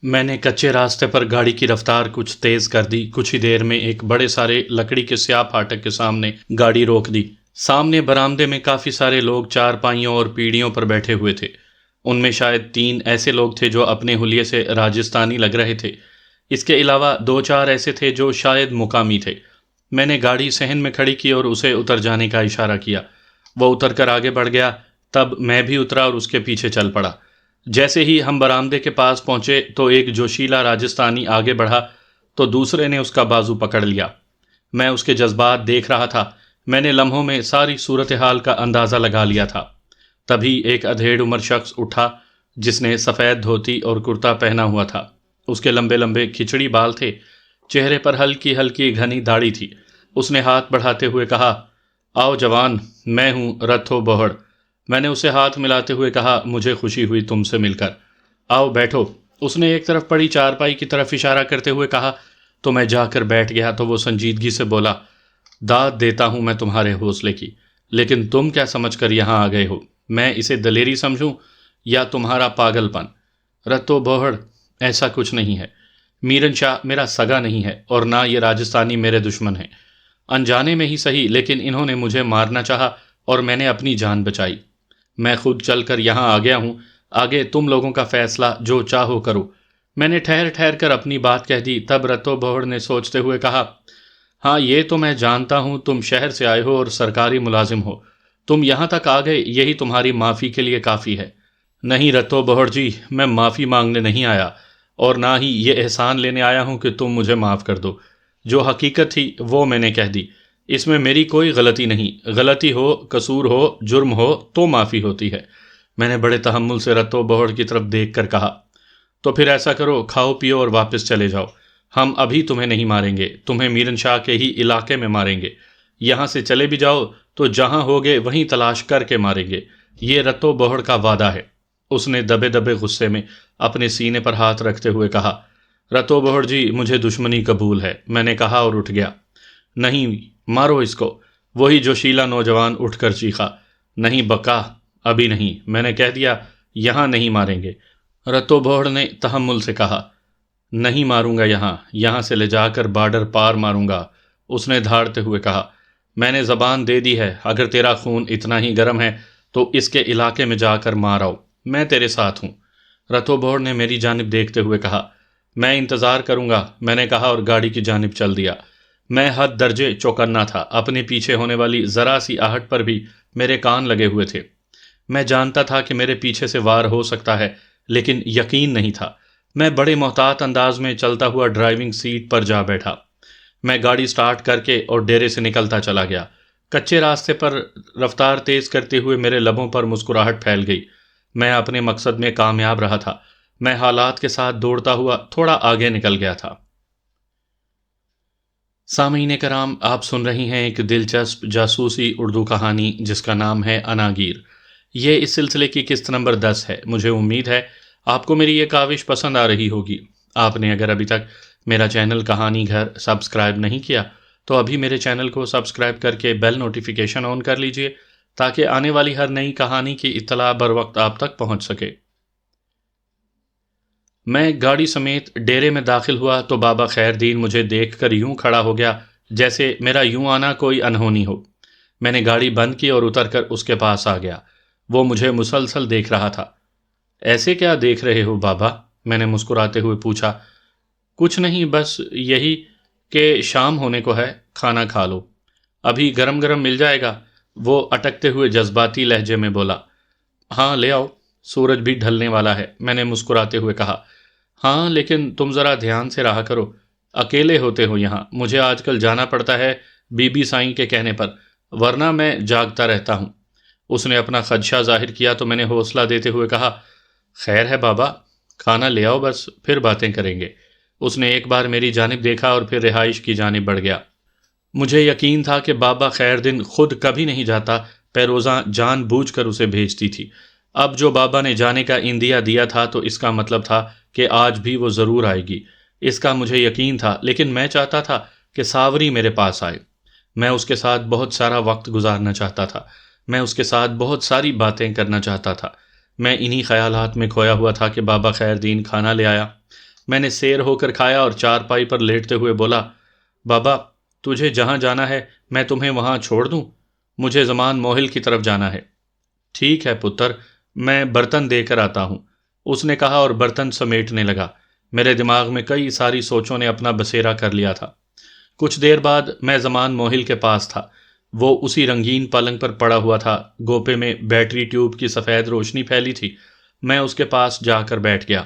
میں نے کچے راستے پر گاڑی کی رفتار کچھ تیز کر دی۔ کچھ ہی دیر میں ایک بڑے سارے لکڑی کے سیاہ پھاٹک کے سامنے گاڑی روک دی۔ سامنے برآمدے میں کافی سارے لوگ چارپائیوں اور پیڑھیوں پر بیٹھے ہوئے تھے۔ ان میں شاید 3 ایسے لوگ تھے جو اپنے حلیے سے راجستھانی لگ رہے تھے۔ اس کے علاوہ 2-4 ایسے تھے جو شاید مقامی تھے۔ میں نے گاڑی صحن میں کھڑی کی اور اسے اتر جانے کا اشارہ کیا۔ وہ اتر کر آگے بڑھ گیا، تب میں بھی اترا اور اس کے پیچھے چل پڑا۔ جیسے ہی ہم برآمدے کے پاس پہنچے تو ایک جوشیلا راجستھانی آگے بڑھا تو دوسرے نے اس کا بازو پکڑ لیا۔ میں اس کے جذبات دیکھ رہا تھا۔ میں نے لمحوں میں ساری صورتحال کا اندازہ لگا لیا تھا۔ تبھی ایک ادھیڑ عمر شخص اٹھا جس نے سفید دھوتی اور کرتا پہنا ہوا تھا۔ اس کے لمبے لمبے کھچڑی بال تھے، چہرے پر ہلکی ہلکی گھنی داڑھی تھی۔ اس نے ہاتھ بڑھاتے ہوئے کہا، آؤ جوان، میں ہوں رتھو بوہڑ۔ میں نے اسے ہاتھ ملاتے ہوئے کہا، مجھے خوشی ہوئی تم سے مل کر، آؤ بیٹھو۔ اس نے ایک طرف پڑی چارپائی کی طرف اشارہ کرتے ہوئے کہا تو میں جا کر بیٹھ گیا تو وہ سنجیدگی سے بولا، داد دیتا ہوں میں تمہارے حوصلے کی، لیکن تم کیا سمجھ کر یہاں آ گئے ہو؟ میں اسے دلیری سمجھوں یا تمہارا پاگل پن؟ رتو بوہڑ، ایسا کچھ نہیں ہے۔ میرن شاہ میرا سگا نہیں ہے اور نہ یہ راجستھانی میرے دشمن ہیں۔ انجانے میں ہی صحیح، لیکن انہوں نے مجھے مارنا چاہا اور میں نے اپنی جان بچائی۔ میں خود چل کر یہاں آ گیا ہوں، آگے تم لوگوں کا فیصلہ، جو چاہو کرو۔ میں نے ٹھہر ٹھہر کر اپنی بات کہہ دی۔ تب رتو بوہڑ نے سوچتے ہوئے کہا، ہاں یہ تو میں جانتا ہوں تم شہر سے آئے ہو اور سرکاری ملازم ہو، تم یہاں تک آ گئے یہی تمہاری معافی کے لیے کافی ہے۔ نہیں رتو بوہڑ جی، میں معافی مانگنے نہیں آیا اور نہ ہی یہ احسان لینے آیا ہوں کہ تم مجھے معاف کر دو۔ جو حقیقت تھی وہ میں نے کہہ دی، اس میں میری کوئی غلطی نہیں۔ غلطی ہو، قصور ہو، جرم ہو تو معافی ہوتی ہے۔ میں نے بڑے تحمل سے رتو بوہڑ کی طرف دیکھ کر کہا، تو پھر ایسا کرو، کھاؤ پیو اور واپس چلے جاؤ۔ ہم ابھی تمہیں نہیں ماریں گے، تمہیں میرن شاہ کے ہی علاقے میں ماریں گے۔ یہاں سے چلے بھی جاؤ تو جہاں ہوگے وہیں تلاش کر کے ماریں گے، یہ رتو بوہڑ کا وعدہ ہے۔ اس نے دبے دبے غصے میں اپنے سینے پر ہاتھ رکھتے ہوئے کہا، رتو بوہڑ جی مجھے دشمنی قبول ہے۔ میں نے کہا اور اٹھ گیا۔ نہیں، مارو اس کو۔ وہی جوشیلا نوجوان اٹھ کر چیخا، نہیں بکا، ابھی نہیں، میں نے کہہ دیا یہاں نہیں ماریں گے۔ رتو بوہڑ نے تحمل سے کہا، نہیں ماروں گا، یہاں سے لے جا کر بارڈر پار ماروں گا۔ اس نے دھاڑتے ہوئے کہا، میں نے زبان دے دی ہے، اگر تیرا خون اتنا ہی گرم ہے تو اس کے علاقے میں جا کر مار آؤ، میں تیرے ساتھ ہوں۔ رتو بوہڑ نے میری جانب دیکھتے ہوئے کہا، میں انتظار کروں گا، میں نے کہا اور گاڑی کی جانب چل دیا۔ میں حد درجے چوکنا تھا، اپنے پیچھے ہونے والی ذرا سی آہٹ پر بھی میرے کان لگے ہوئے تھے۔ میں جانتا تھا کہ میرے پیچھے سے وار ہو سکتا ہے، لیکن یقین نہیں تھا۔ میں بڑے محتاط انداز میں چلتا ہوا ڈرائیونگ سیٹ پر جا بیٹھا۔ میں گاڑی سٹارٹ کر کے اور ڈیرے سے نکلتا چلا گیا۔ کچے راستے پر رفتار تیز کرتے ہوئے میرے لبوں پر مسکراہٹ پھیل گئی۔ میں اپنے مقصد میں کامیاب رہا تھا۔ میں حالات کے ساتھ دوڑتا ہوا تھوڑا آگے نکل گیا تھا۔ سامعین کرام، آپ سن رہی ہیں ایک دلچسپ جاسوسی اردو کہانی جس کا نام ہے اناگیر۔ یہ اس سلسلے کی قسط نمبر 10 ہے۔ مجھے امید ہے آپ کو میری یہ کاوش پسند آ رہی ہوگی۔ آپ نے اگر ابھی تک میرا چینل کہانی گھر سبسکرائب نہیں کیا تو ابھی میرے چینل کو سبسکرائب کر کے بیل نوٹیفیکیشن آن کر لیجئے تاکہ آنے والی ہر نئی کہانی کی اطلاع بر وقت آپ تک پہنچ سکے۔ میں گاڑی سمیت ڈیرے میں داخل ہوا تو بابا خیر دین مجھے دیکھ کر یوں کھڑا ہو گیا جیسے میرا یوں آنا کوئی انہونی ہو۔ میں نے گاڑی بند کی اور اتر کر اس کے پاس آ گیا۔ وہ مجھے مسلسل دیکھ رہا تھا۔ ایسے کیا دیکھ رہے ہو بابا؟ میں نے مسکراتے ہوئے پوچھا۔ کچھ نہیں، بس یہی کہ شام ہونے کو ہے، کھانا کھا لو، ابھی گرم گرم مل جائے گا۔ وہ اٹکتے ہوئے جذباتی لہجے میں بولا۔ ہاں لے آؤ، سورج بھی ڈھلنے والا ہے، میں نے مسکراتے ہوئے کہا۔ ہاں لیکن تم ذرا دھیان سے رہا کرو، اکیلے ہوتے ہو یہاں، مجھے آج کل جانا پڑتا ہے بی بی سائیں کے کہنے پر، ورنہ میں جاگتا رہتا ہوں۔ اس نے اپنا خدشہ ظاہر کیا تو میں نے حوصلہ دیتے ہوئے کہا، خیر ہے بابا، کھانا لے آؤ، بس پھر باتیں کریں گے۔ اس نے ایک بار میری جانب دیکھا اور پھر رہائش کی جانب بڑھ گیا۔ مجھے یقین تھا کہ بابا خیر دن خود کبھی نہیں جاتا، پیروزاں جان بوجھ کر اسے بھیجتی تھی۔ اب جو بابا نے جانے کا اندیا دیا تھا تو اس کا مطلب تھا کہ آج بھی وہ ضرور آئے گی، اس کا مجھے یقین تھا، لیکن میں چاہتا تھا کہ ساوری میرے پاس آئے۔ میں اس کے ساتھ بہت سارا وقت گزارنا چاہتا تھا، میں اس کے ساتھ بہت ساری باتیں کرنا چاہتا تھا۔ میں انہی خیالات میں کھویا ہوا تھا کہ بابا خیر دین کھانا لے آیا۔ میں نے سیر ہو کر کھایا اور چارپائی پر لیٹتے ہوئے بولا، بابا تجھے جہاں جانا ہے میں تمہیں وہاں چھوڑ دوں؟ مجھے زمان موہل کی طرف جانا ہے۔ ٹھیک ہے پتر، میں برتن دے کر آتا ہوں، اس نے کہا اور برتن سمیٹنے لگا۔ میرے دماغ میں کئی ساری سوچوں نے اپنا بسیرا کر لیا تھا۔ کچھ دیر بعد میں زمان موہل کے پاس تھا۔ وہ اسی رنگین پلنگ پر پڑا ہوا تھا، گوپے میں بیٹری ٹیوب کی سفید روشنی پھیلی تھی۔ میں اس کے پاس جا کر بیٹھ گیا۔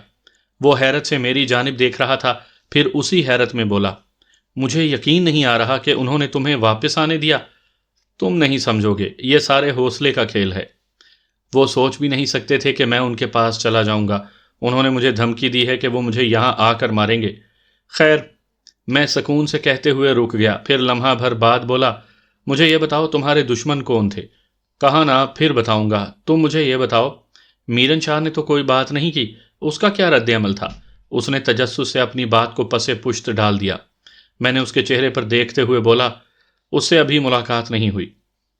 وہ حیرت سے میری جانب دیکھ رہا تھا، پھر اسی حیرت میں بولا، مجھے یقین نہیں آ رہا کہ انہوں نے تمہیں واپس آنے دیا۔ تم نہیں سمجھو گے، یہ سارے حوصلے کا کھیل ہے۔ وہ سوچ بھی نہیں سکتے تھے کہ میں ان کے پاس چلا جاؤں گا۔ انہوں نے مجھے دھمکی دی ہے کہ وہ مجھے یہاں آ کر ماریں گے۔ خیر، میں سکون سے کہتے ہوئے رک گیا، پھر لمحہ بھر بعد بولا، مجھے یہ بتاؤ تمہارے دشمن کون تھے؟ کہا نا، پھر بتاؤں گا۔ تم مجھے یہ بتاؤ، میرن شاہ نے تو کوئی بات نہیں کی، اس کا کیا رد عمل تھا؟ اس نے تجسس سے اپنی بات کو پس پشت ڈال دیا۔ میں نے اس کے چہرے پر دیکھتے ہوئے بولا، اس سے ابھی ملاقات نہیں ہوئی،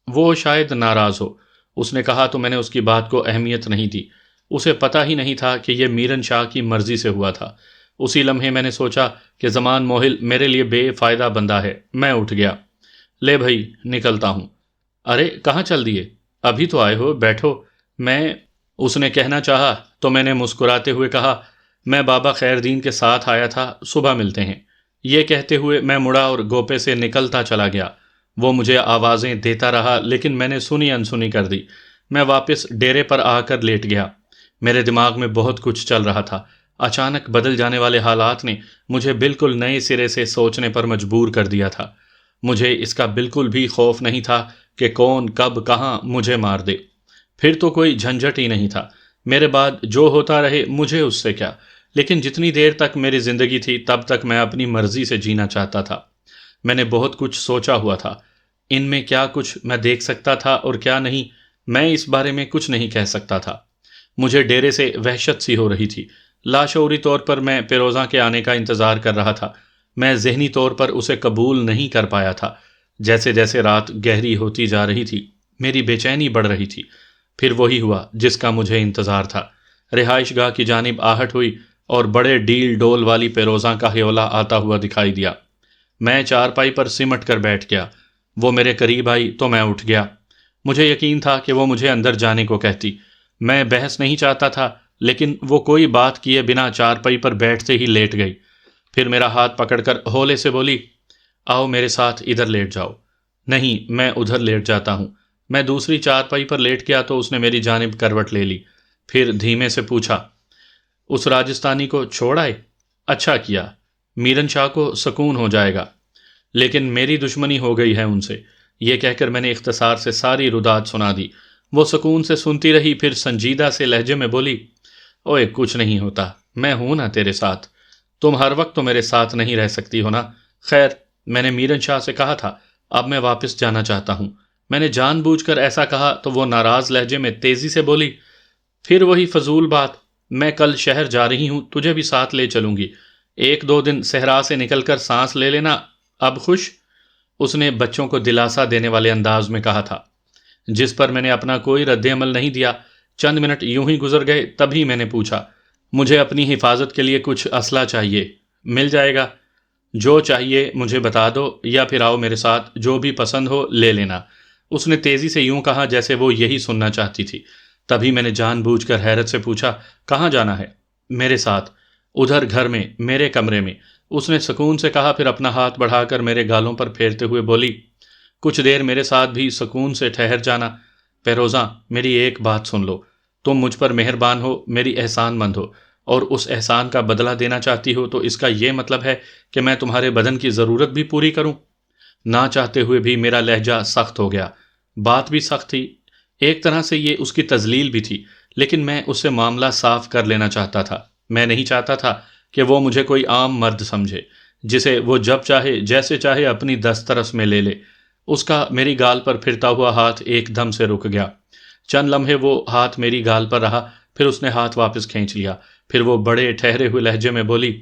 وہ شاید ناراض ہو۔ اس نے کہا تو میں نے اس کی بات کو اہمیت نہیں دی۔ اسے پتہ ہی نہیں تھا کہ یہ میرن شاہ کی مرضی سے ہوا تھا۔ اسی لمحے میں نے سوچا کہ زمان موہل میرے لیے بے فائدہ بندہ ہے۔ میں اٹھ گیا، لے بھائی نکلتا ہوں۔ ارے کہاں چل دیے؟ ابھی تو آئے ہو، بیٹھو۔ اس نے کہنا چاہا تو میں نے مسکراتے ہوئے کہا، میں بابا خیر دین کے ساتھ آیا تھا، صبح ملتے ہیں۔ یہ کہتے ہوئے میں مڑا اور گوپے سے نکلتا چلا گیا۔ وہ مجھے آوازیں دیتا رہا لیکن میں نے سنی انسنی کر دی۔ میں واپس ڈیرے پر آ کر لیٹ گیا۔ میرے دماغ میں بہت کچھ چل رہا تھا۔ اچانک بدل جانے والے حالات نے مجھے بالکل نئے سرے سے سوچنے پر مجبور کر دیا تھا۔ مجھے اس کا بالکل بھی خوف نہیں تھا کہ کون کب کہاں مجھے مار دے۔ پھر تو کوئی جھنجھٹ ہی نہیں تھا، میرے بعد جو ہوتا رہے مجھے اس سے کیا۔ لیکن جتنی دیر تک میری زندگی تھی تب تک میں اپنی مرضی سے جینا چاہتا تھا۔ میں نے بہت کچھ سوچا ہوا تھا، ان میں کیا کچھ میں دیکھ سکتا تھا اور کیا نہیں، میں اس بارے میں کچھ نہیں کہہ سکتا تھا۔ مجھے ڈیرے سے وحشت سی ہو رہی تھی۔ لاشعوری طور پر میں پیروزہ کے آنے کا انتظار کر رہا تھا۔ میں ذہنی طور پر اسے قبول نہیں کر پایا تھا۔ جیسے جیسے رات گہری ہوتی جا رہی تھی میری بے چینی بڑھ رہی تھی۔ پھر وہی ہوا جس کا مجھے انتظار تھا۔ رہائش گاہ کی جانب آہٹ ہوئی اور بڑے ڈیل ڈول والی پیروزاں کا ہیولہ آتا ہوا دکھائی دیا۔ میں چارپائی پر سمٹ کر بیٹھ گیا۔ وہ میرے قریب آئی تو میں اٹھ گیا۔ مجھے یقین تھا کہ وہ مجھے اندر جانے کو کہتی۔ میں بحث نہیں چاہتا تھا لیکن وہ کوئی بات کیے بنا چارپائی پر بیٹھتے ہی لیٹ گئی۔ پھر میرا ہاتھ پکڑ کر ہولے سے بولی، آؤ میرے ساتھ ادھر لیٹ جاؤ۔ نہیں، میں ادھر لیٹ جاتا ہوں۔ میں دوسری چارپائی پر لیٹ گیا تو اس نے میری جانب کروٹ لے لی۔ پھر دھیمے سے پوچھا، اس راجستھانی کو چھوڑ آئے؟ اچھا کیا، میرن شاہ کو سکون ہو جائے گا، لیکن میری دشمنی ہو گئی ہے ان سے۔ یہ کہہ کر میں نے اختصار سے ساری رداد سنا دی۔ وہ سکون سے سنتی رہی، پھر سنجیدہ سے لہجے میں بولی، اوئے کچھ نہیں ہوتا، میں ہوں نا تیرے ساتھ۔ تم ہر وقت تو میرے ساتھ نہیں رہ سکتی ہو نا۔ خیر، میں نے میرن شاہ سے کہا تھا، اب میں واپس جانا چاہتا ہوں۔ میں نے جان بوجھ کر ایسا کہا تو وہ ناراض لہجے میں تیزی سے بولی، پھر وہی فضول بات، میں کل شہر جا رہی ہوں، تجھے بھی ساتھ لے چلوں گی۔ 1-2 دن صحرا سے نکل کر سانس لے لینا، اب خوش؟ اس نے بچوں کو دلاسا دینے والے انداز میں کہا تھا، جس پر میں نے اپنا کوئی رد عمل نہیں دیا۔ چند منٹ یوں ہی گزر گئے، تبھی میں نے پوچھا، مجھے اپنی حفاظت کے لیے کچھ اسلحہ چاہیے، مل جائے گا؟ جو چاہیے مجھے بتا دو، یا پھر آؤ میرے ساتھ، جو بھی پسند ہو لے لینا۔ اس نے تیزی سے یوں کہا جیسے وہ یہی سننا چاہتی تھی۔ تبھی میں نے جان بوجھ کر حیرت سے پوچھا، کہاں جانا ہے؟ میرے ساتھ، ادھر گھر میں، میرے کمرے میں۔ اس نے سکون سے کہا، پھر اپنا ہاتھ بڑھا کر میرے گالوں پر پھیرتے ہوئے بولی، کچھ دیر میرے ساتھ بھی سکون سے ٹھہر جانا۔ پیروزاں، میری ایک بات سن لو، تم مجھ پر مہربان ہو، میری احسان مند ہو، اور اس احسان کا بدلہ دینا چاہتی ہو، تو اس کا یہ مطلب ہے کہ میں تمہارے بدن کی ضرورت بھی پوری کروں؟ نہ چاہتے ہوئے بھی میرا لہجہ سخت ہو گیا۔ بات بھی سخت تھی، ایک طرح سے یہ اس کی تذلیل بھی تھی، لیکن میں اس سے معاملہ صاف کر لینا چاہتا تھا۔ میں نہیں چاہتا تھا کہ وہ مجھے کوئی عام مرد سمجھے جسے وہ جب چاہے جیسے چاہے اپنی دسترس میں لے لے۔ اس کا میری گال پر پھرتا ہوا ہاتھ ایک دم سے رک گیا۔ چند لمحے وہ ہاتھ میری گال پر رہا، پھر اس نے ہاتھ واپس کھینچ لیا۔ پھر وہ بڑے ٹھہرے ہوئے لہجے میں بولی،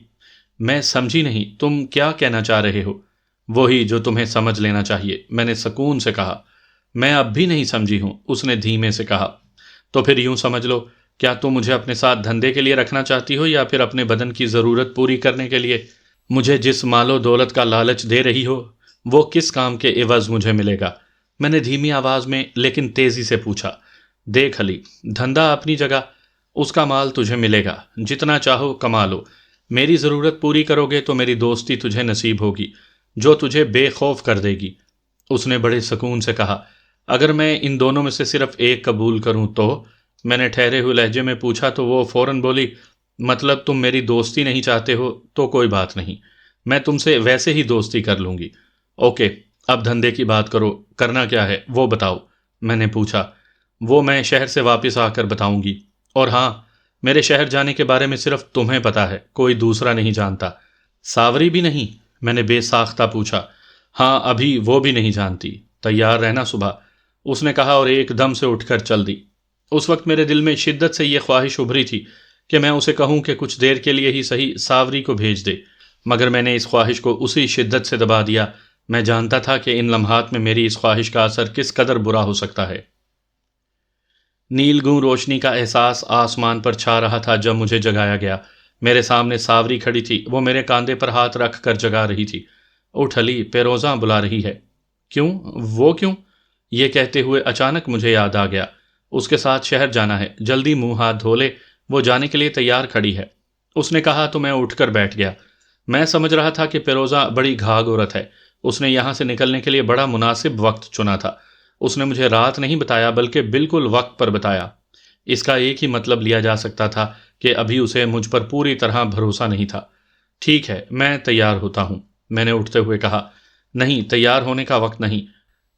میں سمجھی نہیں، تم کیا کہنا چاہ رہے ہو؟ وہی جو تمہیں سمجھ لینا چاہیے، میں نے سکون سے کہا۔ میں اب بھی نہیں سمجھی ہوں، اس نے دھیمے سے کہا۔ تو پھر یوں سمجھ لو کیا تم مجھے اپنے ساتھ دھندے کے لیے رکھنا چاہتی ہو یا پھر اپنے بدن کی ضرورت پوری کرنے کے لیے؟ مجھے جس مال و دولت کا لالچ دے رہی ہو وہ کس کام کے عوض مجھے ملے گا؟ میں نے دھیمی آواز میں لیکن تیزی سے پوچھا۔ دیکھ علی، دھندا اپنی جگہ، اس کا مال تجھے ملے گا، جتنا چاہو کما لو۔ میری ضرورت پوری کرو گے تو میری دوستی تجھے نصیب ہوگی جو تجھے بے خوف کر دے گی۔ اس نے بڑے سکون سے کہا۔ اگر میں ان دونوں میں سے صرف ایک قبول کروں تو؟ میں نے ٹھہرے ہوئے لہجے میں پوچھا تو وہ فوراً بولی، مطلب تم میری دوستی نہیں چاہتے ہو تو کوئی بات نہیں، میں تم سے ویسے ہی دوستی کر لوں گی۔ اوکے، اب دھندے کی بات کرو، کرنا کیا ہے وہ بتاؤ؟ میں نے پوچھا۔ وہ میں شہر سے واپس آ کر بتاؤں گی، اور ہاں، میرے شہر جانے کے بارے میں صرف تمہیں پتا ہے، کوئی دوسرا نہیں جانتا۔ ساوری بھی نہیں؟ میں نے بے ساختہ پوچھا۔ ہاں، ابھی وہ بھی نہیں جانتی۔ تیار رہنا صبح، اس نے کہا اور ایک دم سے اٹھ کر چل دی۔ اس وقت میرے دل میں شدت سے یہ خواہش ابھری تھی کہ میں اسے کہوں کہ کچھ دیر کے لیے ہی صحیح ساوری کو بھیج دے، مگر میں نے اس خواہش کو اسی شدت سے دبا دیا۔ میں جانتا تھا کہ ان لمحات میں میری اس خواہش کا اثر کس قدر برا ہو سکتا ہے۔ نیل گوں روشنی کا احساس آسمان پر چھا رہا تھا جب مجھے جگایا گیا۔ میرے سامنے ساوری کھڑی تھی، وہ میرے کاندھے پر ہاتھ رکھ کر جگا رہی تھی۔ اٹھ علی، پیروزاں بلا رہی ہے۔ کیوں؟ وہ کیوں؟ یہ کہتے ہوئے اچانک مجھے یاد آ گیا، اس کے ساتھ شہر جانا ہے، جلدی منہ ہاتھ دھو لے، وہ جانے کے لیے تیار کھڑی ہے۔ اس نے کہا تو میں اٹھ کر بیٹھ گیا۔ میں سمجھ رہا تھا کہ پیروزاں بڑی گھاگ عورت ہے، اس نے یہاں سے نکلنے کے لیے بڑا مناسب وقت چنا تھا۔ اس نے مجھے رات نہیں بتایا بلکہ بالکل وقت پر بتایا۔ اس کا ایک ہی مطلب لیا جا سکتا تھا کہ ابھی اسے مجھ پر پوری طرح بھروسہ نہیں تھا۔ ٹھیک ہے، میں تیار ہوتا ہوں، میں نے اٹھتے ہوئے کہا۔ نہیں، تیار ہونے کا وقت نہیں،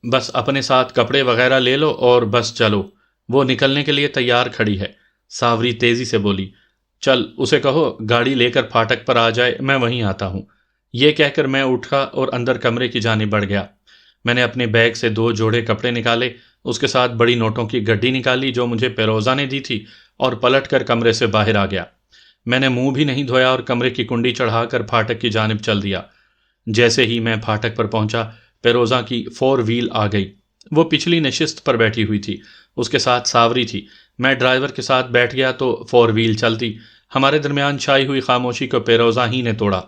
بس اپنے ساتھ کپڑے وغیرہ لے لو اور بس چلو۔ وہ نکلنے کے لیے تیار کھڑی ہے، ساوری تیزی سے بولی۔ چل، اسے کہو گاڑی لے کر پھاٹک پر آ جائے، میں وہیں آتا ہوں۔ یہ کہہ کر میں اٹھا اور اندر کمرے کی جانب بڑھ گیا۔ میں نے اپنے بیگ سے 2 جوڑے کپڑے نکالے، اس کے ساتھ بڑی نوٹوں کی گڈی نکالی جو مجھے پیروزا نے دی تھی، اور پلٹ کر کمرے سے باہر آ گیا۔ میں نے منہ بھی نہیں دھویا اور کمرے کی کنڈی چڑھا کر پھاٹک کی جانب چل دیا۔ جیسے ہی میں پھاٹک پر پہنچا، پیروزا کی 4 وہیل آ گئی۔ وہ پچھلی نشست پر بیٹھی ہوئی تھی، اس کے ساتھ ساوری تھی۔ میں ڈرائیور کے ساتھ بیٹھ گیا تو 4 وہیل چلتی۔ ہمارے درمیان چھائی ہوئی خاموشی کو پیروزا ہی نے توڑا۔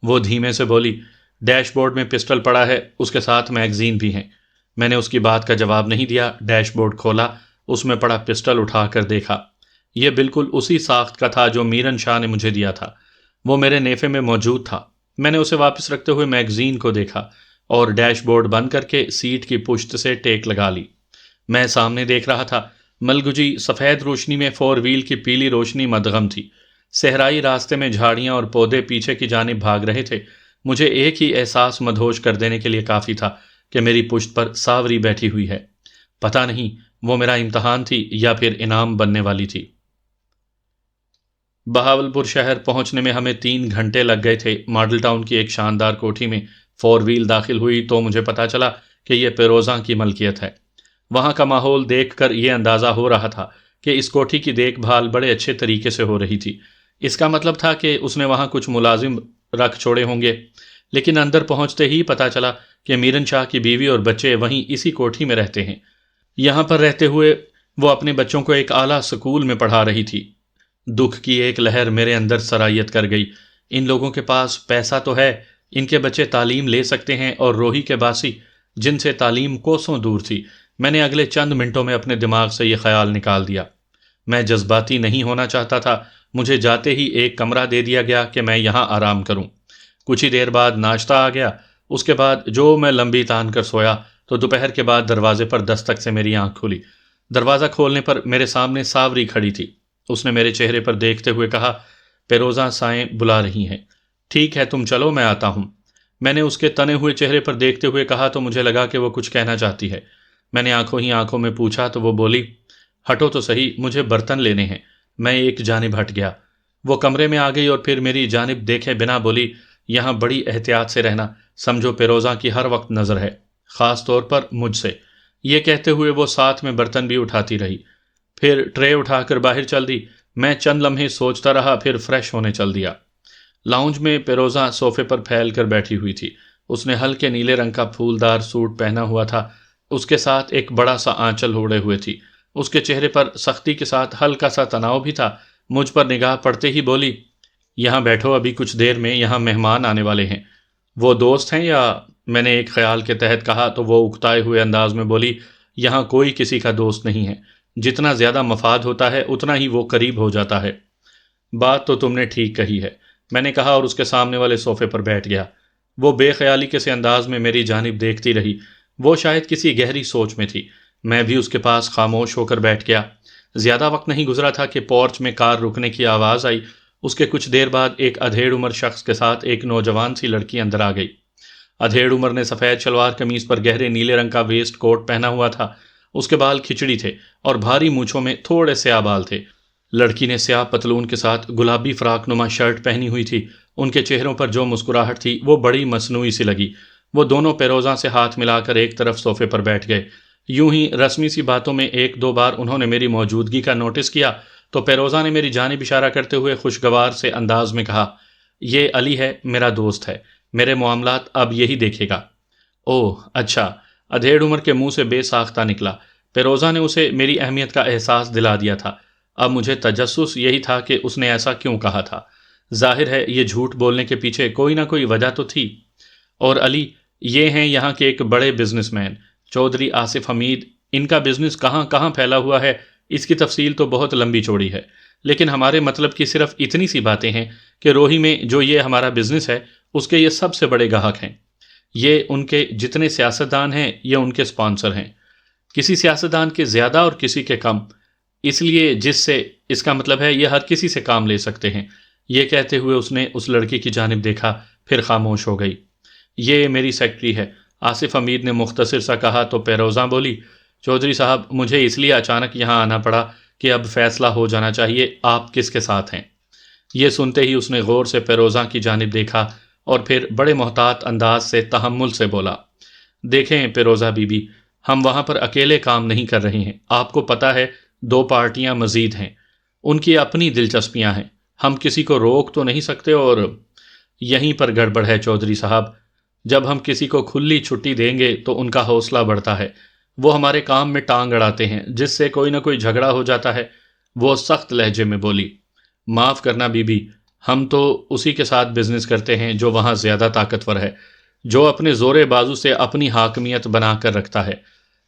وہ دھیمے سے بولی، ڈیش بورڈ میں پسٹل پڑا ہے، اس کے ساتھ میگزین بھی ہیں۔ میں نے اس کی بات کا جواب نہیں دیا۔ ڈیش بورڈ کھولا، اس میں پڑا پسٹل اٹھا کر دیکھا۔ یہ بالکل اسی ساخت کا تھا جو میرن شاہ نے مجھے دیا تھا، وہ میرے نیفے میں موجود تھا۔ میں نے اسے واپس رکھتے ہوئے میگزین کو دیکھا اور ڈیش بورڈ بند کر کے سیٹ کی پشت سے ٹیک لگا لی۔ میں سامنے دیکھ رہا تھا، ملگجی سفید روشنی میں 4 وہیل کی پیلی روشنی مدغم تھی۔ صحرائی راستے میں جھاڑیاں اور پودے پیچھے کی جانب بھاگ رہے تھے۔ مجھے ایک ہی احساس مدہوش کر دینے کے لیے کافی تھا کہ میری پشت پر ساوری بیٹھی ہوئی ہے۔ پتہ نہیں وہ میرا امتحان تھی یا پھر انعام بننے والی تھی۔ بہاولپور شہر پہنچنے میں ہمیں 3 گھنٹے لگ گئے تھے۔ ماڈل ٹاؤن کی ایک شاندار کوٹھی میں 4 وہیل داخل ہوئی تو مجھے پتا چلا کہ یہ پیروزاں کی ملکیت ہے۔ وہاں کا ماحول دیکھ کر یہ اندازہ ہو رہا تھا کہ اس کوٹھی کی دیکھ بھال بڑے اچھے طریقے سے ہو رہی تھی۔ اس کا مطلب تھا کہ اس نے وہاں کچھ ملازم رکھ چھوڑے ہوں گے، لیکن اندر پہنچتے ہی پتا چلا کہ میرن شاہ کی بیوی اور بچے وہیں اسی کوٹھی میں رہتے ہیں۔ یہاں پر رہتے ہوئے وہ اپنے بچوں کو ایک اعلیٰ اسکول میں پڑھا رہی تھی۔ دکھ کی ایک لہر میرے اندر سرایت کر گئی۔ ان لوگوں کے پاس پیسہ تو ہے، ان کے بچے تعلیم لے سکتے ہیں، اور روہی کے باسی جن سے تعلیم کوسوں دور تھی۔ میں نے اگلے چند منٹوں میں اپنے دماغ سے یہ خیال نکال دیا۔ میں جذباتی نہیں ہونا چاہتا تھا۔ مجھے جاتے ہی ایک کمرہ دے دیا گیا کہ میں یہاں آرام کروں۔ کچھ ہی دیر بعد ناشتہ آ گیا۔ اس کے بعد جو میں لمبی تان کر سویا تو دوپہر کے بعد دروازے پر دستک سے میری آنکھ کھلی۔ دروازہ کھولنے پر میرے سامنے ساوری کھڑی تھی۔ اس نے میرے چہرے پر دیکھتے ہوئے کہا، پیروزاں سائیں بلا رہی ہیں۔ ٹھیک ہے، تم چلو، میں آتا ہوں۔ میں نے اس کے تنے ہوئے چہرے پر دیکھتے ہوئے کہا تو مجھے لگا کہ وہ کچھ کہنا چاہتی ہے۔ میں نے آنکھوں ہی آنکھوں میں پوچھا تو وہ بولی، ہٹو تو صحیح، مجھے برتن لینے ہیں۔ میں ایک جانب ہٹ گیا۔ وہ کمرے میں آ گئی اور پھر میری جانب دیکھے بنا بولی، یہاں بڑی احتیاط سے رہنا، سمجھو پیروزاں کی ہر وقت نظر ہے، خاص طور پر مجھ سے۔ یہ کہتے ہوئے وہ ساتھ میں برتن بھی اٹھاتی رہی، پھر ٹرے اٹھا کر باہر چل دی۔ میں چند لمحے سوچتا رہا، پھر فریش ہونے چل دیا۔ لاؤنج میں پیروزاں صوفے پر پھیل کر بیٹھی ہوئی تھی۔ اس نے ہلکے نیلے رنگ کا پھولدار سوٹ پہنا ہوا تھا، اس کے ساتھ ایک بڑا سا آنچل اوڑھے ہوئے تھی۔ اس کے چہرے پر سختی کے ساتھ ہلکا سا تناؤ بھی تھا۔ مجھ پر نگاہ پڑتے ہی بولی، یہاں بیٹھو، ابھی کچھ دیر میں یہاں مہمان آنے والے ہیں۔ وہ دوست ہیں یا؟ میں نے ایک خیال کے تحت کہا تو وہ اکتائے ہوئے انداز میں بولی، یہاں کوئی کسی کا دوست نہیں ہے، جتنا زیادہ مفاد ہوتا ہے اتنا ہی وہ قریب ہو جاتا ہے۔ بات تو تم نے ٹھیک کہی ہے، میں نے کہا، اور اس کے سامنے والے صوفے پر بیٹھ گیا۔ وہ بے خیالی کے سے انداز میں میری جانب دیکھتی رہی، وہ شاید کسی گہری سوچ میں تھی۔ میں بھی اس کے پاس خاموش ہو کر بیٹھ گیا۔ زیادہ وقت نہیں گزرا تھا کہ پورچ میں کار رکنے کی آواز آئی۔ اس کے کچھ دیر بعد ایک ادھیڑ عمر شخص کے ساتھ ایک نوجوان سی لڑکی اندر آ گئی۔ ادھیڑ عمر نے سفید شلوار قمیض پر گہرے نیلے رنگ کا ویسٹ کوٹ پہنا ہوا تھا۔ اس کے بال کھچڑی تھے اور بھاری مونچھوں میں تھوڑے سیاہ بال تھے۔ لڑکی نے سیاہ پتلون کے ساتھ گلابی فراق نما شرٹ پہنی ہوئی تھی۔ ان کے چہروں پر جو مسکراہٹ تھی وہ بڑی مصنوعی سی لگی۔ وہ دونوں پیروزاں سے ہاتھ ملا کر ایک طرف صوفے پر بیٹھ گئے۔ یوں ہی رسمی سی باتوں میں ایک دو بار انہوں نے میری موجودگی کا نوٹس کیا تو پیروزہ نے میری جانب اشارہ کرتے ہوئے خوشگوار سے انداز میں کہا، یہ علی ہے، میرا دوست ہے، میرے معاملات اب یہی دیکھے گا۔ اوہ اچھا، ادھیڑ عمر کے منہ سے بے ساختہ نکلا۔ پیروزہ نے اسے میری اہمیت کا احساس دلا دیا تھا۔ اب مجھے تجسس یہی تھا کہ اس نے ایسا کیوں کہا تھا۔ ظاہر ہے یہ جھوٹ بولنے کے پیچھے کوئی نہ کوئی وجہ تو تھی۔ اور علی، یہ ہیں یہاں کے ایک بڑے بزنس مین، چودھری آصف حمید۔ ان کا بزنس کہاں کہاں پھیلا ہوا ہے، اس کی تفصیل تو بہت لمبی چوڑی ہے، لیکن ہمارے مطلب کی صرف اتنی سی باتیں ہیں کہ روہی میں جو یہ ہمارا بزنس ہے اس کے یہ سب سے بڑے گاہک ہیں۔ یہ ان کے جتنے سیاستدان ہیں یہ ان کے سپانسر ہیں، کسی سیاستدان کے زیادہ اور کسی کے کم، اس لیے جس سے اس کا مطلب ہے یہ ہر کسی سے کام لے سکتے ہیں۔ یہ کہتے ہوئے اس نے اس لڑکی کی جانب دیکھا، پھر خاموش ہو گئی۔ یہ میری سیکرٹری ہے، آصف حمید نے مختصر سا کہا تو پیروزاں بولی، چودھری صاحب، مجھے اس لیے اچانک یہاں آنا پڑا کہ اب فیصلہ ہو جانا چاہیے آپ کس کے ساتھ ہیں۔ یہ سنتے ہی اس نے غور سے پیروزاں کی جانب دیکھا اور پھر بڑے محتاط انداز سے تحمل سے بولا، دیکھیں پیروزہ بی بی، ہم وہاں پر اکیلے کام نہیں کر رہے ہیں، آپ کو پتہ ہے 2 پارٹیاں مزید ہیں، ان کی اپنی دلچسپیاں ہیں، ہم کسی کو روک تو نہیں سکتے۔ اور یہیں پر گڑبڑ ہے چودھری صاحب، جب ہم کسی کو کھلی چھٹی دیں گے تو ان کا حوصلہ بڑھتا ہے، وہ ہمارے کام میں ٹانگ اڑاتے ہیں، جس سے کوئی نہ کوئی جھگڑا ہو جاتا ہے۔ وہ سخت لہجے میں بولی، معاف کرنا بی بی، ہم تو اسی کے ساتھ بزنس کرتے ہیں جو وہاں زیادہ طاقتور ہے، جو اپنے زورے بازو سے اپنی حاکمیت بنا کر رکھتا ہے۔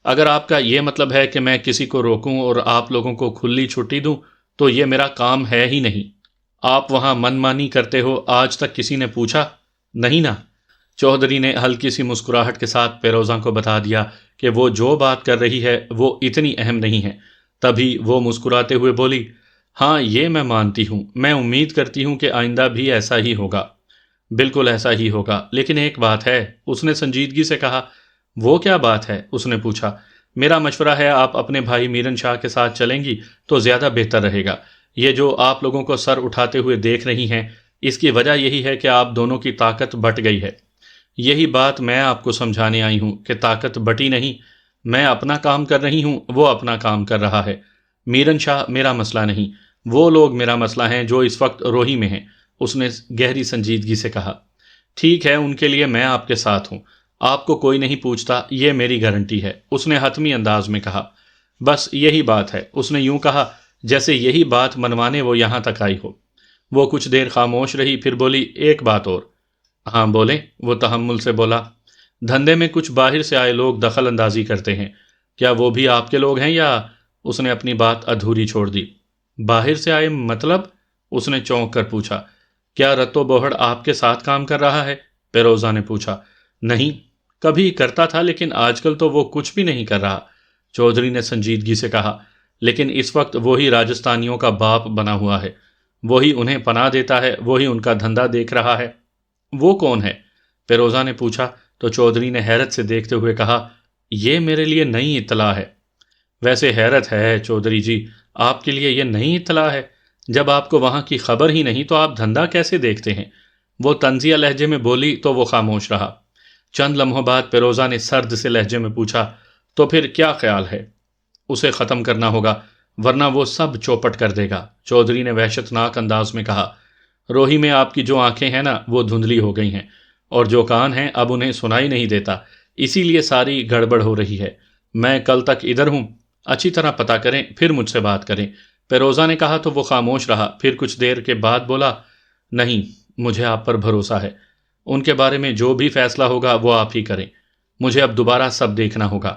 اگر آپ کا یہ مطلب ہے کہ میں کسی کو روکوں اور آپ لوگوں کو کھلی چھٹی دوں تو یہ میرا کام ہے ہی نہیں۔ آپ وہاں من مانی کرتے ہو، آج تک کسی نے پوچھا نہیں نا؟ چودھری نے ہلکی سی مسکراہٹ کے ساتھ پیروزاں کو بتا دیا کہ وہ جو بات کر رہی ہے وہ اتنی اہم نہیں ہے۔ تبھی وہ مسکراتے ہوئے بولی، ہاں یہ میں مانتی ہوں، میں امید کرتی ہوں کہ آئندہ بھی ایسا ہی ہوگا۔ بالکل ایسا ہی ہوگا، لیکن ایک بات ہے، اس نے سنجیدگی سے کہا۔ وہ کیا بات ہے؟ اس نے پوچھا۔ میرا مشورہ ہے آپ اپنے بھائی میرن شاہ کے ساتھ چلیں گی تو زیادہ بہتر رہے گا۔ یہ جو آپ لوگوں کو سر اٹھاتے ہوئے دیکھ رہی ہیں، اس کی وجہ یہی ہے کہ آپ دونوں کی طاقت بٹ گئی ہے۔ یہی بات میں آپ کو سمجھانے آئی ہوں کہ طاقت بٹی نہیں، میں اپنا کام کر رہی ہوں، وہ اپنا کام کر رہا ہے۔ میرن شاہ میرا مسئلہ نہیں، وہ لوگ میرا مسئلہ ہیں جو اس وقت روہی میں ہیں، اس نے گہری سنجیدگی سے کہا۔ ٹھیک ہے، ان کے لیے میں آپ کے ساتھ ہوں، آپ کو کوئی نہیں پوچھتا، یہ میری گارنٹی ہے، اس نے حتمی انداز میں کہا۔ بس یہی بات ہے، اس نے یوں کہا جیسے یہی بات منوانے وہ یہاں تک آئی ہو۔ وہ کچھ دیر خاموش رہی، پھر بولی، ایک بات اور۔ ہاں بولیں، وہ تحمل سے بولا۔ دھندے میں کچھ باہر سے آئے لوگ دخل اندازی کرتے ہیں، کیا وہ بھی آپ کے لوگ ہیں یا؟ اس نے اپنی بات ادھوری چھوڑ دی۔ باہر سے آئے مطلب؟ اس نے چونک کر پوچھا۔ کیا رتو بوہڑ آپ کے ساتھ کام کر رہا ہے؟ پیروزہ نے پوچھا۔ نہیں، کبھی کرتا تھا لیکن آج کل تو وہ کچھ بھی نہیں کر رہا، چودھری نے سنجیدگی سے کہا۔ لیکن اس وقت وہی راجستھانیوں کا باپ بنا ہوا ہے، وہی انہیں پناہ دیتا ہے، وہی ان کا دھندا دیکھ رہا ہے۔ وہ کون ہے؟ پیروزہ نے پوچھا تو چودھری نے حیرت سے دیکھتے ہوئے کہا، یہ میرے لیے نئی اطلاع ہے۔ ویسے حیرت ہے چودھری جی، آپ کے لیے یہ نئی اطلاع ہے؟ جب آپ کو وہاں کی خبر ہی نہیں تو آپ دھندا کیسے دیکھتے ہیں؟ وہ طنزیہ لہجے میں بولی تو وہ خاموش رہا۔ چند لمحوں بعد پیروزہ نے سرد سے لہجے میں پوچھا، تو پھر کیا خیال ہے؟ اسے ختم کرنا ہوگا ورنہ وہ سب چوپٹ کر دے گا، چودھری نے وحشتناک انداز میں کہا۔ روہی میں آپ کی جو آنکھیں ہیں نا وہ دھندلی ہو گئی ہیں، اور جو کان ہیں اب انہیں سنائی نہیں دیتا، اسی لیے ساری گڑبڑ ہو رہی ہے۔ میں کل تک ادھر ہوں، اچھی طرح پتہ کریں پھر مجھ سے بات کریں۔ پیروزہ نے کہا تو وہ خاموش رہا، پھر کچھ دیر کے بعد بولا، نہیں، مجھے آپ پر بھروسہ ہے، ان کے بارے میں جو بھی فیصلہ ہوگا وہ آپ ہی کریں، مجھے اب دوبارہ سب دیکھنا ہوگا۔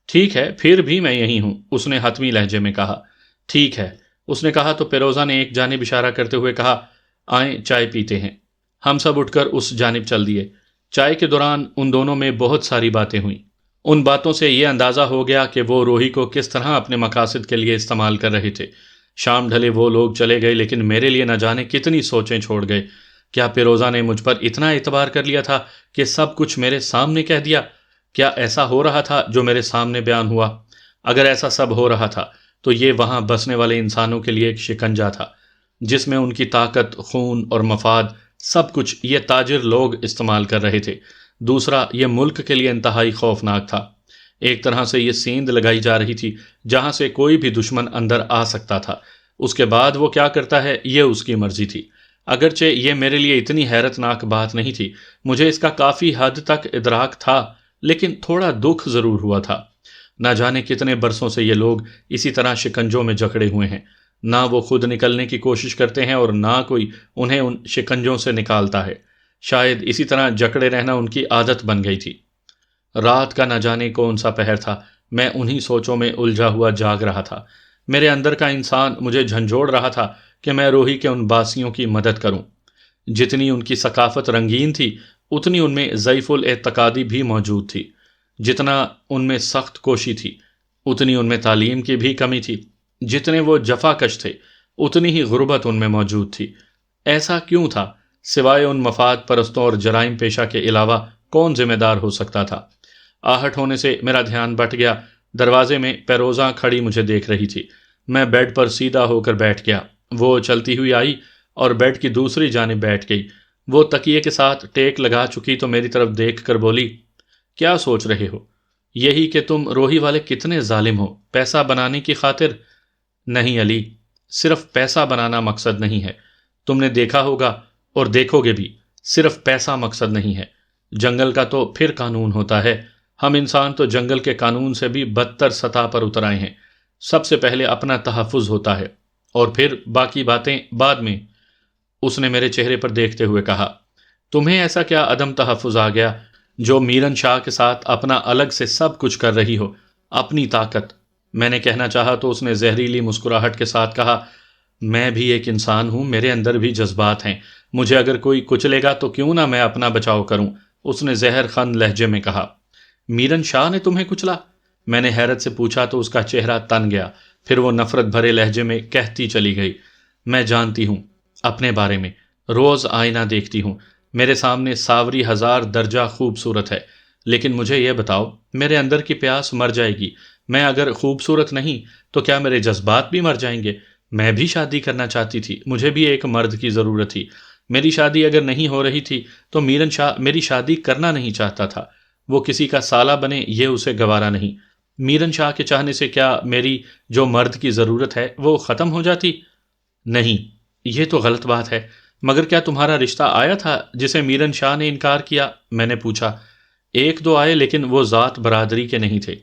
ٹھیک ہے، پھر بھی میں یہی ہوں، اس نے حتمی لہجے میں کہا۔ ٹھیک ہے، اس نے کہا تو پیروزہ نے ایک جانب اشارہ کرتے ہوئے کہا، آئیں چائے پیتے ہیں۔ ہم سب اٹھ کر اس جانب چل دیے۔ چائے کے دوران ان دونوں میں بہت ساری باتیں ہوئیں۔ ان باتوں سے یہ اندازہ ہو گیا کہ وہ روحی کو کس طرح اپنے مقاصد کے لیے استعمال کر رہے تھے۔ شام ڈھلے وہ لوگ چلے گئے، لیکن میرے لیے نہ جانے کتنی سوچیں چھوڑ گئے۔ کیا پیروزہ نے مجھ پر اتنا اعتبار کر لیا تھا کہ سب کچھ میرے سامنے کہہ دیا؟ کیا ایسا ہو رہا تھا جو میرے سامنے بیان ہوا؟ اگر ایسا سب ہو رہا تھا تو یہ وہاں بسنے والے انسانوں کے لیے ایک شکنجہ تھا، جس میں ان کی طاقت، خون اور مفاد، سب کچھ یہ تاجر لوگ استعمال کر رہے تھے۔ دوسرا، یہ ملک کے لیے انتہائی خوفناک تھا۔ ایک طرح سے یہ سیند لگائی جا رہی تھی جہاں سے کوئی بھی دشمن اندر آ سکتا تھا۔ اس کے بعد وہ کیا کرتا ہے یہ اس کی مرضی تھی۔ اگرچہ یہ میرے لیے اتنی حیرت ناک بات نہیں تھی، مجھے اس کا کافی حد تک ادراک تھا، لیکن تھوڑا دکھ ضرور ہوا تھا۔ نہ جانے کتنے برسوں سے یہ لوگ اسی طرح شکنجوں میں جکڑے ہوئے ہیں، نہ وہ خود نکلنے کی کوشش کرتے ہیں اور نہ کوئی انہیں ان شکنجوں سے نکالتا ہے۔ شاید اسی طرح جکڑے رہنا ان کی عادت بن گئی تھی۔ رات کا نہ جانے کون سا پہر تھا، میں انہی سوچوں میں الجھا ہوا جاگ رہا تھا۔ میرے اندر کا انسان مجھے جھنجھوڑ رہا تھا کہ میں روحی کے ان باسیوں کی مدد کروں۔ جتنی ان کی ثقافت رنگین تھی، اتنی ان میں ضعیف الاعتقادی بھی موجود تھی۔ جتنا ان میں سخت کوشی تھی، اتنی ان میں تعلیم کی بھی کمی تھی۔ جتنے وہ جفا کش تھے، اتنی ہی غربت ان میں موجود تھی۔ ایسا کیوں تھا؟ سوائے ان مفاد پرستوں اور جرائم پیشہ کے علاوہ کون ذمہ دار ہو سکتا تھا؟ آہٹ ہونے سے میرا دھیان بٹ گیا۔ دروازے میں پیروزہ کھڑی مجھے دیکھ رہی تھی۔ میں بیڈ پر سیدھا ہو کر بیٹھ گیا۔ وہ چلتی ہوئی آئی اور بیڈ کی دوسری جانب بیٹھ گئی۔ وہ تکیے کے ساتھ ٹیک لگا چکی تو میری طرف دیکھ کر بولی، کیا سوچ رہے ہو؟ یہی کہ تم روحی والے کتنے ظالم ہو، پیسہ بنانے کی خاطر؟ نہیں علی، صرف پیسہ بنانا مقصد نہیں ہے۔ تم نے دیکھا ہوگا اور دیکھو گے بھی، صرف پیسہ مقصد نہیں ہے۔ جنگل کا تو پھر قانون ہوتا ہے۔ ہم انسان تو جنگل کے قانون سے بھی بدتر سطح پر اتر آئے ہیں۔ سب سے پہلے اپنا تحفظ ہوتا ہے اور پھر باقی باتیں بعد میں۔ اس نے میرے چہرے پر دیکھتے ہوئے کہا، تمہیں ایسا کیا عدم تحفظ آ گیا جو میرن شاہ کے ساتھ اپنا الگ سے سب کچھ کر رہی ہو؟ اپنی طاقت؟ میں نے کہنا چاہا تو اس نے زہریلی مسکراہٹ کے ساتھ کہا، میں بھی ایک انسان ہوں، میرے اندر بھی جذبات ہیں، مجھے اگر کوئی کچلے گا تو کیوں نہ میں اپنا بچاؤ کروں، اس نے زہر خند لہجے میں کہا۔ میرن شاہ نے تمہیں کچلا؟ میں نے حیرت سے پوچھا تو اس کا چہرہ تن گیا، پھر وہ نفرت بھرے لہجے میں کہتی چلی گئی، میں جانتی ہوں اپنے بارے میں، روز آئینہ دیکھتی ہوں، میرے سامنے ساوری 1000 درجہ خوبصورت ہے، لیکن مجھے یہ بتاؤ، میرے اندر کی پیاس مر جائے گی، میں اگر خوبصورت نہیں تو کیا میرے جذبات بھی مر جائیں گے؟ میں بھی شادی کرنا چاہتی تھی، مجھے بھی ایک مرد کی ضرورت تھی۔ میری شادی اگر نہیں ہو رہی تھی تو میرن شاہ میری شادی کرنا نہیں چاہتا تھا، وہ کسی کا سالہ بنے یہ اسے گوارا نہیں۔ میرن شاہ کے چاہنے سے کیا میری جو مرد کی ضرورت ہے وہ ختم ہو جاتی؟ نہیں، یہ تو غلط بات ہے۔ مگر کیا تمہارا رشتہ آیا تھا جسے میرن شاہ نے انکار کیا؟ میں نے پوچھا۔ ایک دو آئے، لیکن وہ ذات برادری کے نہیں تھے۔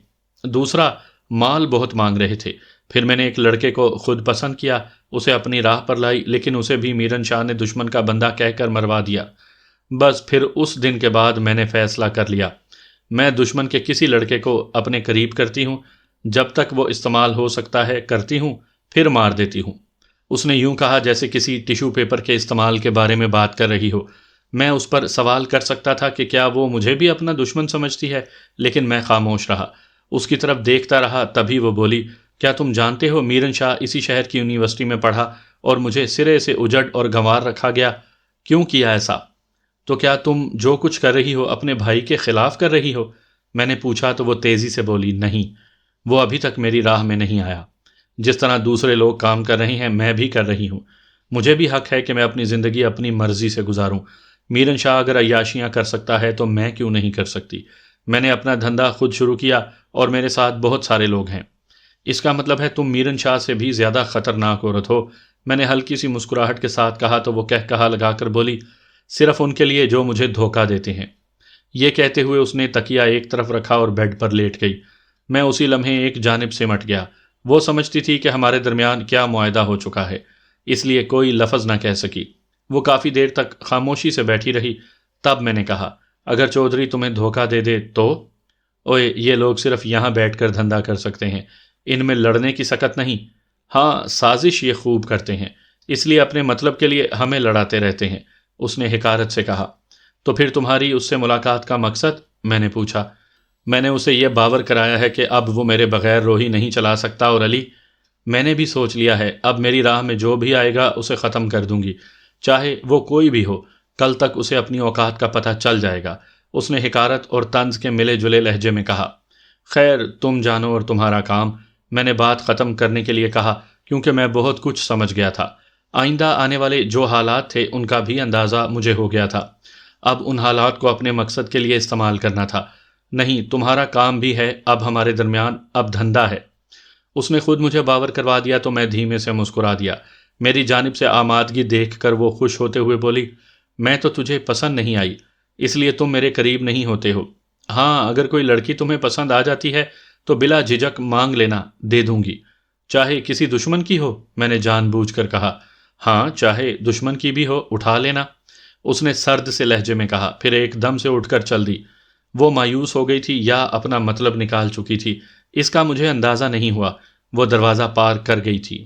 دوسرا، مال بہت مانگ رہے تھے۔ پھر میں نے ایک لڑکے کو خود پسند کیا، اسے اپنی راہ پر لائی، لیکن اسے بھی میرن شاہ نے دشمن کا بندہ کہہ کر مروا دیا۔ بس پھر اس دن کے بعد میں نے فیصلہ کر لیا، میں دشمن کے کسی لڑکے کو اپنے قریب کرتی ہوں، جب تک وہ استعمال ہو سکتا ہے کرتی ہوں، پھر مار دیتی ہوں۔ اس نے یوں کہا جیسے کسی ٹیشو پیپر کے استعمال کے بارے میں بات کر رہی ہو۔ میں اس پر سوال کر سکتا تھا کہ کیا وہ مجھے بھی اپنا دشمن سمجھتی ہے، لیکن میں خاموش رہا، اس کی طرف دیکھتا رہا۔ تبھی وہ بولی، کیا تم جانتے ہو میرن شاہ اسی شہر کی یونیورسٹی میں پڑھا اور مجھے سرے سے اجڑ اور گنوار رکھا گیا؟ کیوں کیا ایسا؟ تو کیا تم جو کچھ کر رہی ہو اپنے بھائی کے خلاف کر رہی ہو؟ میں نے پوچھا تو وہ تیزی سے بولی، نہیں، وہ ابھی تک میری راہ میں نہیں آیا۔ جس طرح دوسرے لوگ کام کر رہے ہیں میں بھی کر رہی ہوں۔ مجھے بھی حق ہے کہ میں اپنی زندگی اپنی مرضی سے گزاروں۔ میرن شاہ اگر عیاشیاں کر سکتا ہے تو میں کیوں نہیں کر سکتی؟ میں نے اپنا دھندا خود شروع کیا اور میرے ساتھ بہت سارے لوگ ہیں۔ اس کا مطلب ہے تم میرن شاہ سے بھی زیادہ خطرناک عورت ہو؟ میں نے ہلکی سی مسکراہٹ کے ساتھ کہا تو وہ کہا لگا کر بولی، صرف ان کے لیے جو مجھے دھوکہ دیتے ہیں۔ یہ کہتے ہوئے اس نے تکیہ ایک طرف رکھا اور بیڈ پر لیٹ گئی۔ میں اسی لمحے ایک جانب سمٹ گیا۔ وہ سمجھتی تھی کہ ہمارے درمیان کیا معاہدہ ہو چکا ہے، اس لیے کوئی لفظ نہ کہہ سکی۔ وہ کافی دیر تک خاموشی سے بیٹھی رہی، تب میں نے کہا، اگر چودھری تمہیں دھوکہ دے دے تو؟ اوئے، یہ لوگ صرف یہاں بیٹھ کر دھندا کر سکتے ہیں، ان میں لڑنے کی سکت نہیں۔ ہاں، سازش یہ خوب کرتے ہیں، اس لیے اپنے مطلب کے لیے ہمیں لڑاتے رہتے ہیں، اس نے حقارت سے کہا۔ تو پھر تمہاری اس سے ملاقات کا مقصد؟ میں نے پوچھا۔ میں نے اسے یہ باور کرایا ہے کہ اب وہ میرے بغیر روہی نہیں چلا سکتا، اور علی، میں نے بھی سوچ لیا ہے، اب میری راہ میں جو بھی آئے گا اسے ختم کر دوں گی، چاہے وہ کوئی بھی ہو، کل تک اسے اپنی اوقات کا پتہ چل جائے گا، اس نے حقارت اور طنز کے ملے جلے لہجے میں کہا۔ خیر، تم جانو اور تمہارا کام، میں نے بات ختم کرنے کے لیے کہا، کیونکہ میں بہت کچھ سمجھ گیا تھا۔ آئندہ آنے والے جو حالات تھے ان کا بھی اندازہ مجھے ہو گیا تھا۔ اب ان حالات کو اپنے مقصد کے لیے استعمال کرنا تھا۔ نہیں، تمہارا کام بھی ہے، اب ہمارے درمیان اب دھندا ہے۔ اس نے خود مجھے باور کروا دیا تو میں دھیمے سے مسکرا دیا۔ میری جانب سے آمادگی دیکھ کر وہ خوش ہوتے ہوئے بولی، میں تو تجھے پسند نہیں آئی، اس لیے تم میرے قریب نہیں ہوتے ہو۔ ہاں، اگر کوئی لڑکی تمہیں پسند آ جاتی ہے تو بلا جھجک مانگ لینا، دے دوں گی، چاہے کسی دشمن کی ہو، میں نے جان بوجھ کر کہا۔ ہاں، چاہے دشمن کی بھی ہو، اٹھا لینا، اس نے سرد سے لہجے میں کہا، پھر ایک دم سے اٹھ کر چل دی۔ وہ مایوس ہو گئی تھی یا اپنا مطلب نکال چکی تھی، اس کا مجھے اندازہ نہیں ہوا۔ وہ دروازہ پار کر گئی تھی۔